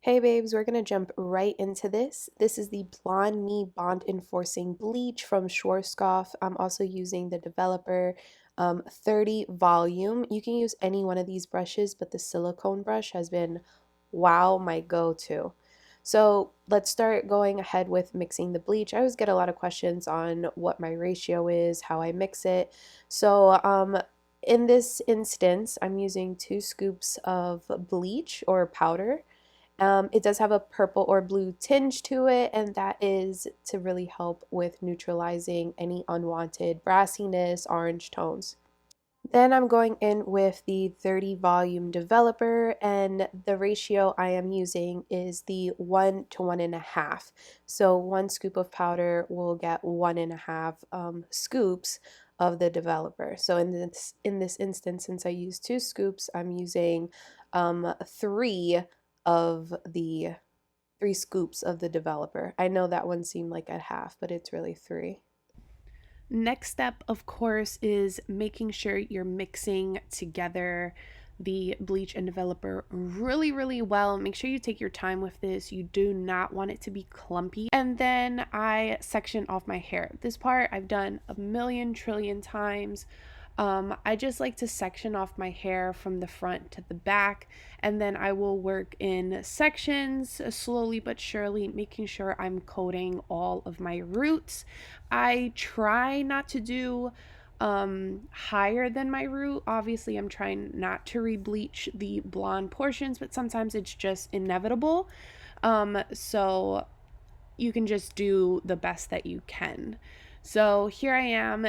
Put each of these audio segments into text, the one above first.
Hey babes, we're gonna jump right into this. This is the Blondme Bond Enforcing Bleach from Schwarkzkopf. I'm also using the developer 30 volume. You can use any one of these brushes, but the silicone brush has been, wow, my go-to. So let's start going ahead with mixing the bleach. I always get a lot of questions on what my ratio is, how I mix it. In this instance, I'm using 2 scoops of bleach or powder. It does have a purple or blue tinge to it, and that is to really help with neutralizing any unwanted brassiness, orange tones. Then I'm going in with the 30 volume developer, and the ratio I am using is the 1 to 1.5. So 1 scoop of powder will get 1.5 scoops of the developer. So in this instance, since I use 2 scoops, I'm using three of the 3 scoops of the developer. I know that one seemed like a half, but it's really 3. Next step, of course, is making sure you're mixing together the bleach and developer really, really well. Make sure you take your time with this. You do not want it to be clumpy. And then I section off my hair. This part I've done a million trillion times. I just like to section off my hair from the front to the back, and then I will work in sections slowly but surely, making sure I'm coating all of my roots. I try not to do higher than my root. Obviously, I'm trying not to re-bleach the blonde portions, but sometimes it's just inevitable. So you can just do the best that you can. So here I am.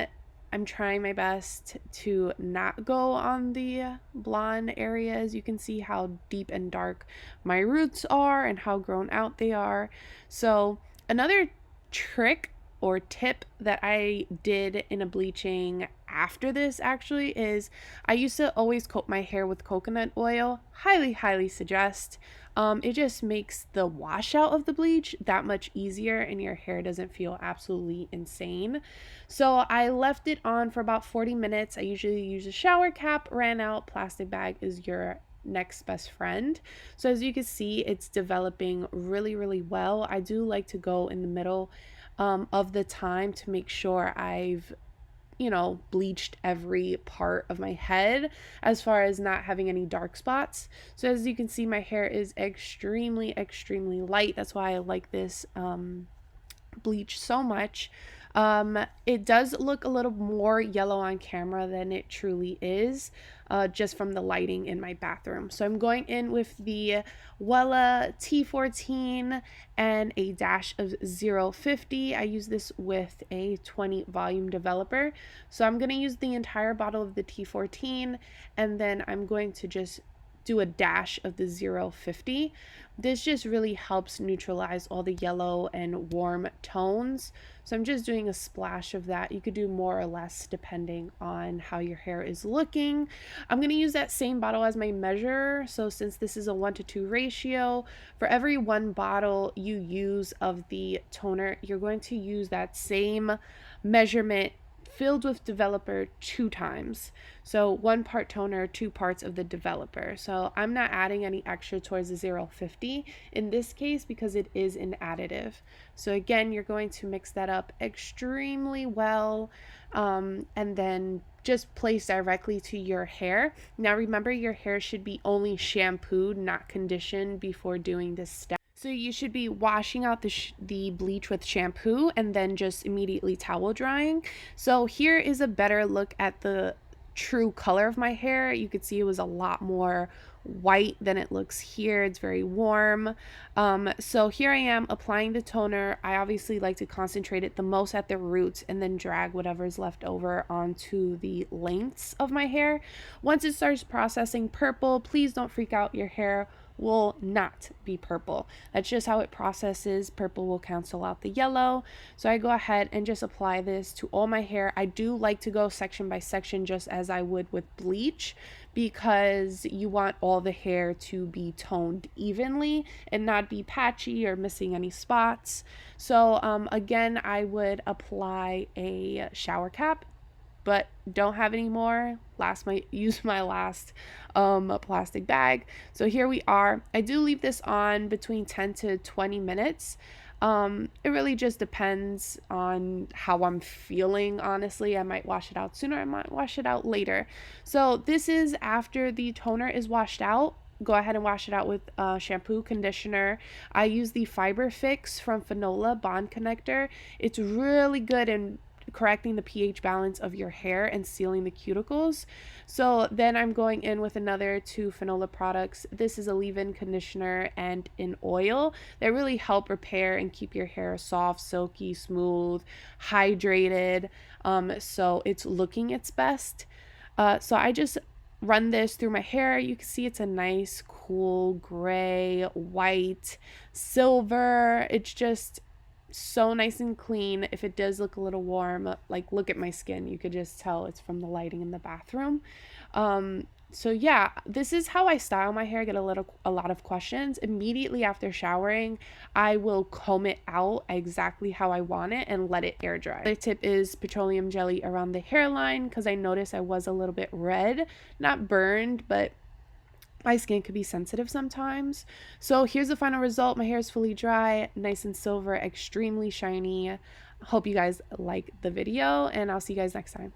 I'm trying my best to not go on the blonde areas. You can see how deep and dark my roots are and how grown out they are. So another trick or tip that I did in a bleaching after this actually is I used to always coat my hair with coconut oil. Highly suggest. It just makes the washout of the bleach that much easier and your hair doesn't feel absolutely insane. So I left it on for about 40 minutes. I usually use a shower cap, ran out. Plastic bag is your next best friend. So as you can see, it's developing really well. I do like to go in the middle of the time to make sure I've bleached every part of my head as far as not having any dark spots. So as you can see, my hair is extremely light. That's why I like this bleach so much. It does look a little more yellow on camera than it truly is, just from the lighting in my bathroom. So I'm going in with the Wella T14 and a dash of 050. I use this with a 20 volume developer. So I'm going to use the entire bottle of the T14, and then I'm going to just do a dash of the 050. This just really helps neutralize all the yellow and warm tones. So I'm just doing a splash of that. You could do more or less depending on how your hair is looking. I'm going to use that same bottle as my measure. So since this is a 1-to-2 ratio, for every 1 bottle you use of the toner, you're going to use that same measurement filled with developer 2 times. So 1 part toner, 2 parts of the developer. So I'm not adding any extra towards the 050 in this case because it is an additive. So again, you're going to mix that up extremely well, and then just place directly to your hair. Now remember, your hair should be only shampooed, not conditioned before doing this step. So you should be washing out the bleach with shampoo and then just immediately towel drying. So here is a better look at the true color of my hair. You could see it was a lot more white than it looks here. It's very warm. So here I am applying the toner. I obviously like to concentrate it the most at the roots and then drag whatever's left over onto the lengths of my hair. Once it starts processing purple, please don't freak out. Your hair will not be purple. That's just how it processes. Purple will cancel out the yellow. So I go ahead and just apply this to all my hair. I do like to go section by section just as I would with bleach, because you want all the hair to be toned evenly and not be patchy or missing any spots. So again, I would apply a shower cap but don't have any more. Use my last plastic bag. So here we are. I do leave this on between 10 to 20 minutes. It really just depends on how I'm feeling, honestly. I might wash it out sooner, I might wash it out later. So this is after the toner is washed out. Go ahead and wash it out with shampoo, conditioner. I use the Fiber Fix from Fanola Bond Connector. It's really good in correcting the pH balance of your hair and sealing the cuticles. So then I'm going in with another two Fanola products. This is a leave-in conditioner and an oil that really help repair and keep your hair soft, silky, smooth, hydrated. So it's looking its best. So I just run this through my hair. You can see it's a nice, cool gray, white, silver. It's just so nice and clean. If it does look a little warm, like look at my skin, you could just tell it's from the lighting in the bathroom. So yeah, this is how I style my hair. I get a lot of questions. Immediately after showering, I will comb it out exactly how I want it and let it air dry. The tip is petroleum jelly around the hairline because I noticed I was a little bit red, not burned, but my skin could be sensitive sometimes. So here's the final result. My hair is fully dry, nice and silver, extremely shiny. Hope you guys like the video, and I'll see you guys next time.